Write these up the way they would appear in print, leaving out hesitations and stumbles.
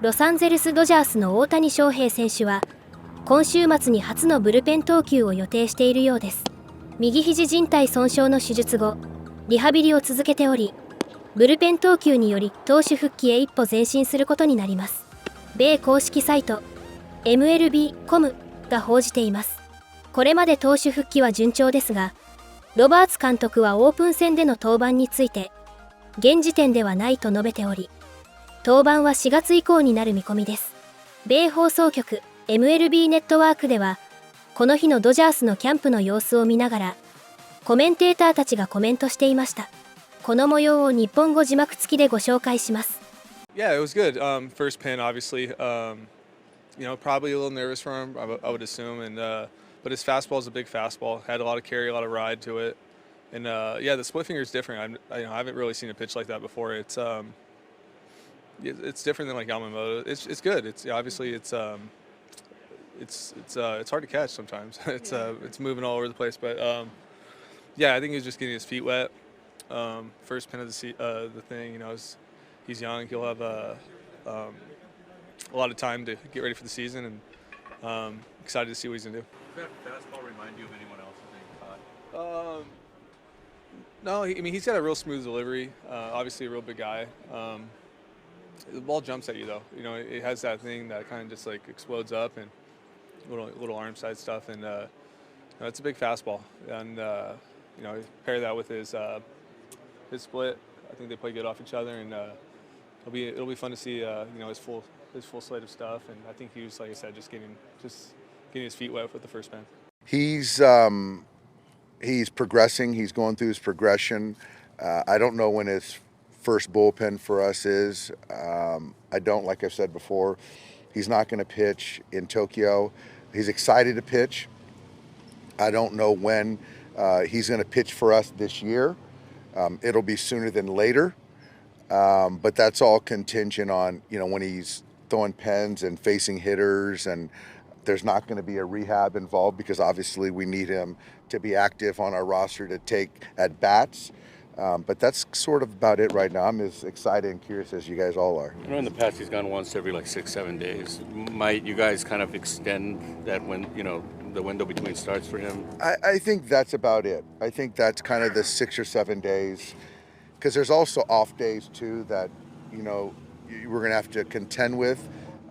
ロサンゼルスドジャースの大谷翔平選手は今週末に初のブルペン投球を予定しているようです。右肘靭帯損傷の手術後、リハビリを続けており、ブルペン投球により投手復帰へ一歩前進することになります。米公式サイト MLB.com が報じています。これまで投手復帰は順調ですが、ロバーツ監督はオープン戦での登板について現時点ではないと述べており、登板は4月以降になる見込みです。米放送局 MLB ネットワークではこの日のドジャースのキャンプの様子を見ながらコメンテーターたちがコメントしていました。この模様を日本語字幕付きでご紹介します。Yeah, it was good. First pin, obviously. Probably a little nervous for him, I would assume. But his fastball is a big fastball. Had a lot of carry, a lot of ride to it. And the split finger is different. I haven't really seen a pitch like that before. It's different than like Yamamoto. It's good. Obviously it's hard to catch sometimes. It's moving all over the place. But I think he was just getting his feet wet. First pin of the thing. He's young. He'll have a lot of time to get ready for the season, and excited to see what he's gonna do. Does that fastball remind you of anyone else you think caught? No, he's got a real smooth delivery. Obviously, a real big guy. The ball jumps at you though. It has that thing that kind of just like explodes up and little arm side stuff, and it's a big fastball. And pair that with his split. I think they play good off each other, and it'll be fun to see his full slate of stuff. And I think he was, like I said, just getting his feet wet with the first pin. He's progressing. He's going through his progression. I don't know when his first bullpen for us is. Like I've said before, he's not going to pitch in Tokyo. He's excited to pitch. I don't know when he's going to pitch for us this year. It'll be sooner than later. But that's all contingent on, when he's throwing pens and facing hitters, and there's not going to be a rehab involved because obviously we need him to be active on our roster to take at bats. But that's sort of about it right now. I'm as excited and curious as you guys all are. In the past he's gone once every 6-7 days. Might you guys kind of extend that the window between starts for him? I think that's about it. I think that's kind of the 6 or 7 days, because there's also off days too that we're going to have to contend with.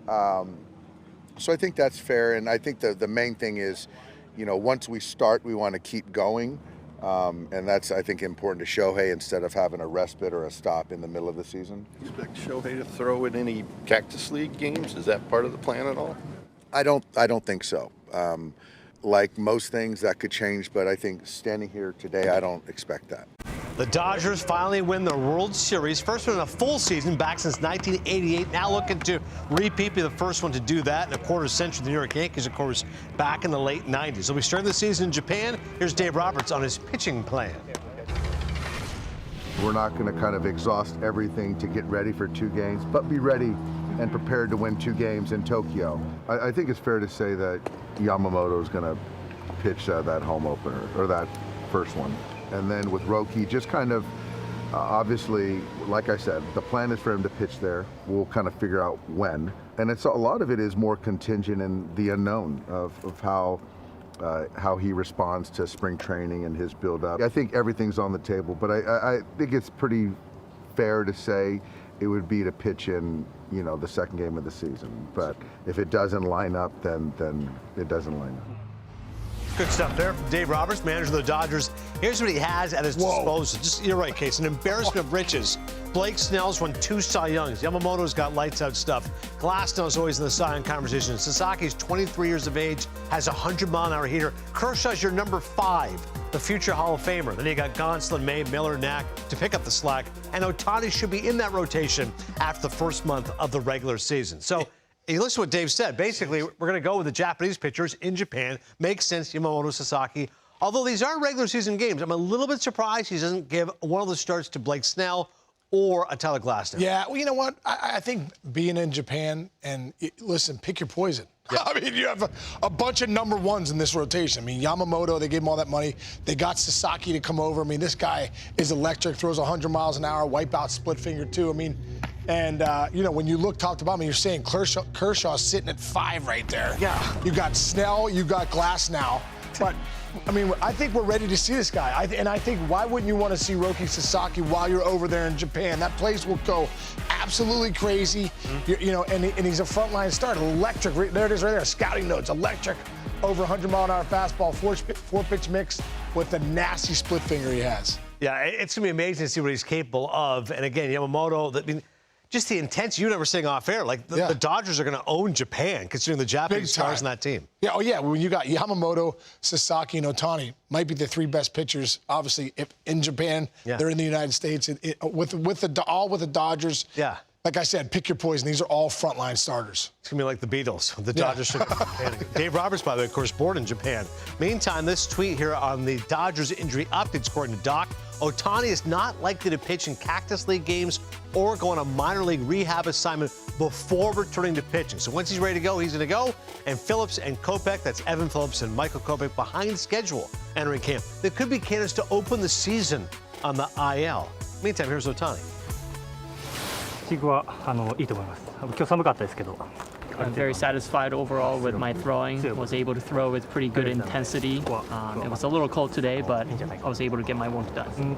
So I think that's fair, and I think the main thing is, once we start, we want to keep going, and that's, I think, important to Shohei instead of having a respite or a stop in the middle of the season. Do you expect Shohei to throw in any Cactus League games? Is that part of the plan at all? I don't think so. Like most things, that could change, but I think standing here today, I don't expect that. The Dodgers finally win the World Series. First one in a full season back since 1988. Now looking to repeat, be the first one to do that in a quarter century. The New York Yankees, of course, back in the late 90s. They'll be starting the season in Japan. Here's Dave Roberts on his pitching plan. We're not going to kind of exhaust everything to get ready for 2 games, but be ready and prepared to win 2 games in Tokyo. I think it's fair to say that Yamamoto is going to pitch that home opener, or that first one. And then with Roki, just kind of, obviously, like I said, the plan is for him to pitch there. We'll kind of figure out when. And a lot of it is more contingent in the unknown of how he responds to spring training and his build-up. I think everything's on the table, but I think it's pretty fair to say it would be to pitch in, the second game of the season. But if it doesn't line up, then it doesn't line up. Good stuff there from Dave Roberts, manager of the Dodgers. Here's what he has at his disposal. You're right, Case. An embarrassment of riches. Blake Snell's won 2 Cy Youngs. Yamamoto's got lights-out stuff. Glasnow's always in the Cy Young conversation. Sasaki's 23 years of age, has a 100-mile-an-hour heater. Kershaw's your number 5, the future Hall of Famer. Then you got Gonsolin, May, Miller, Knack to pick up the slack. And Ohtani should be in that rotation after the first month of the regular season. So you listen to what Dave said. Basically, we're going to go with the Japanese pitchers in Japan. Makes sense, Yamamoto, Sasaki. Although these are regular season games, I'm a little bit surprised he doesn't give one of the starts to Blake Snell or a Tyler Glasnow. Yeah, well, you know what? I think being in Japan, and listen, pick your poison. Yeah. I mean, you have a bunch of number 1s in this rotation. I mean, Yamamoto, they gave him all that money. They got Sasaki to come over. I mean, this guy is electric, throws 100 miles an hour, wipe out split finger too. I mean, And, when you look top to bottom, you're saying Kershaw's sitting at 5 right there. Yeah. You got Snell, you got Glass now. But, I think we're ready to see this guy. I think why wouldn't you want to see Roki Sasaki while you're over there in Japan? That place will go absolutely crazy. And he's a frontline starter. Electric. There it is right there. Scouting notes. Electric. Over 100-mile-an-hour fastball. Four-pitch mix with the nasty split finger he has. Yeah, it's going to be amazing to see what he's capable of. And again, Yamamoto, just the intensity, you never saying off air, like the Dodgers are going to own Japan, considering the Japanese stars in that team. Yeah, when you got Yamamoto, Sasaki, and Ohtani, might be the 3 best pitchers, obviously, in Japan. Yeah. They're in the United States, all with the Dodgers. Yeah. Like I said, pick your poison. These are all frontline starters. It's going to be like the Beatles. The Dodgers should be panicking. Dave Roberts, by the way, of course, born in Japan. Meantime, this tweet here on the Dodgers injury updates, according to Doc, Ohtani is not likely to pitch in Cactus League games or go on a minor league rehab assignment before returning to pitching. So once he's ready to go, he's going to go. And Phillips and Kopech, that's Evan Phillips and Michael Kopech, behind schedule entering camp. There could be candidates to open the season on the IL. Meantime, here's Ohtani. I'm very satisfied overall with my throwing. Was able to throw with pretty good intensity. It was a little cold today, but I was able to get my work done. Threw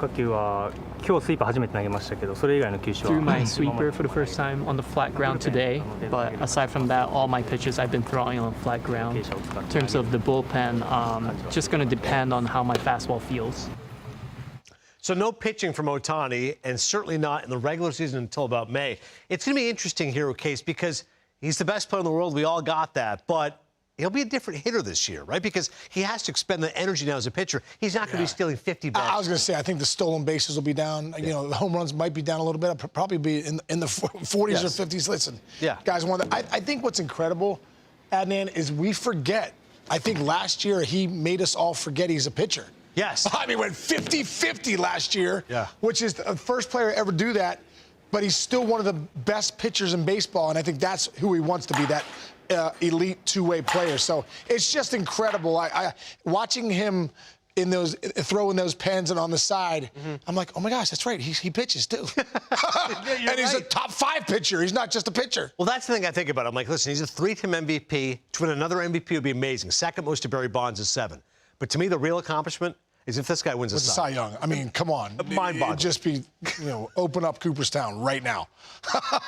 my sweeper for the first time on the flat ground today, but aside from that, all my pitches I've been throwing on flat ground. In terms of the bullpen, just going to depend on how my fastball feels. So no pitching from Ohtani, and certainly not in the regular season until about May. It's going to be interesting here, Case, because he's the best player in the world. We all got that. But he'll be a different hitter this year, right? Because he has to expend the energy now as a pitcher. He's not going to be stealing 50 bags. I was going to say, I think the stolen bases will be down. The home runs might be down a little bit. I'll probably be in the 40s or 50s. Listen, guys, I think what's incredible, Adnan, is we forget. I think last year he made us all forget he's a pitcher. Yes. Went 50-50 last year, which is the first player to ever do that. But he's still one of the best pitchers in baseball, and I think that's who he wants to be, that elite two-way player. So it's just incredible. I watching him throwing those pens and on the side, I'm like, oh my gosh, that's right. He pitches too. And he's a top 5 pitcher. He's not just a pitcher. Well, that's the thing I think about. I'm like, listen, he's a 3-time MVP. To win another MVP would be amazing. Second most to Barry Bonds is 7. But to me, the real accomplishment is if this guy wins a Cy Young. I mean, come on. Mind-boggling. Just be, open up Cooperstown right now.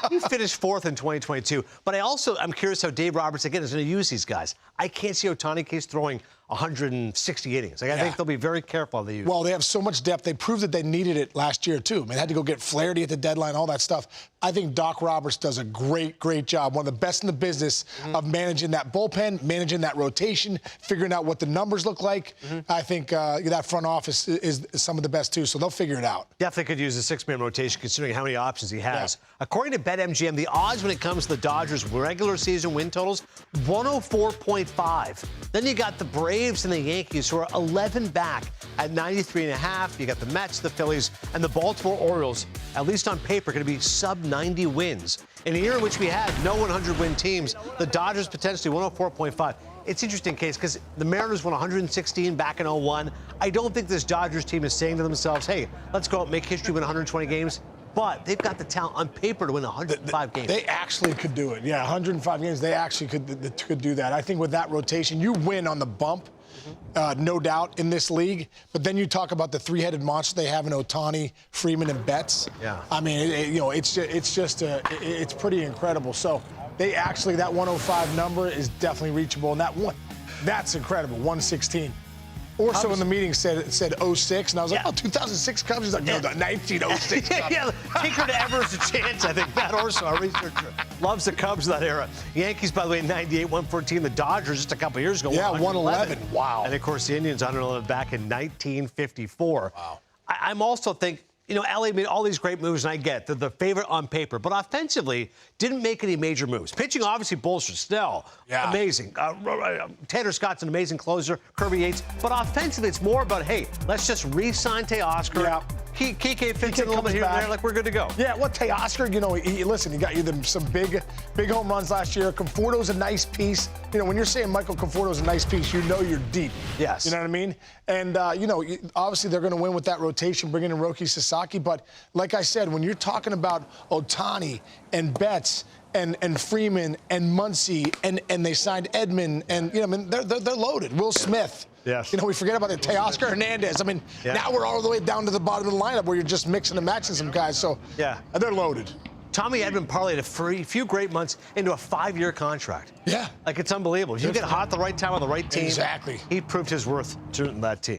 He finished 4th in 2022. But I'm curious how Dave Roberts, again, is going to use these guys. I can't see Ohtani Case throwing 160 innings. I think they'll be very careful how they use it. Well, they have so much depth. They proved that they needed it last year, too. I mean, they had to go get Flaherty at the deadline, all that stuff. I think Doc Roberts does a great, great job. One of the best in the business of managing that bullpen, managing that rotation, figuring out what the numbers look like. I think that front office is some of the best, too, so they'll figure it out. Definitely could use a 6-man rotation, considering how many options he has. According to BetMGM, the odds when it comes to the Dodgers' regular season win totals, 104.5. Then you got the Braves and the Yankees, who are 11 back at 93.5. You got the Mets, the Phillies, and the Baltimore Orioles, at least on paper, going to be sub-90 wins. In a year in which we had no 100-win teams, the Dodgers potentially 104.5. It's interesting, Case, because the Mariners won 116 back in 01. I don't think this Dodgers team is saying to themselves, hey, let's go out and make history, win 120 games. But they've got the talent on paper to win 105 games. They actually could do it. Yeah, 105 games, they actually could do that. I think with that rotation, you win on the bump, no doubt, in this league. But then you talk about the 3-headed monster they have in Ohtani, Freeman, and Betts. Yeah. I mean, it's pretty incredible. So they actually, that 105 number is definitely reachable. And that's incredible, 116. Orso in the meeting said 06, and I was like, 2006 Cubs? He's like, no, the 1906 Cubs. Tinker to Ever's a chance, I think. Matt Orso, our researcher, loves the Cubs of that era. Yankees, by the way, 98, 114. The Dodgers, just a couple years ago, 111. Wow. And, of course, the Indians, 111 back in 1954. Wow. I'm also think, LA made all these great moves, and I get they're the favorite on paper, but offensively didn't make any major moves. Pitching obviously bolsters. Snell, amazing. Tanner Scott's an amazing closer. Kirby Yates. But offensively, it's more about, hey, let's just re-sign Teoscar. Kike fits in a little bit here and there, like we're good to go. Yeah, well, Teoscar, you know, listen, he got you some big home runs last year. Conforto's a nice piece. You know, when you're saying Michael Conforto's a nice piece, you know you're deep. Yes. You know what I mean? And, you know, obviously they're going to win with that rotation, bringing in Roki Sasaki. But like I said, when you're talking about Ohtani and Betts and Freeman and Muncy and they signed Edman and, you know, I mean, they're loaded. Will Smith. Yes. You know, we forget about the Teoscar Hernandez. I mean, now we're all the way down to the bottom of the lineup where you're just mixing and matching some guys. So, yeah, they're loaded. Tommy Edman parlayed a few great months into a 5-year contract. Yeah. Like, it's unbelievable. If you get hot at the right time on the right team, exactly, he proved his worth to that team.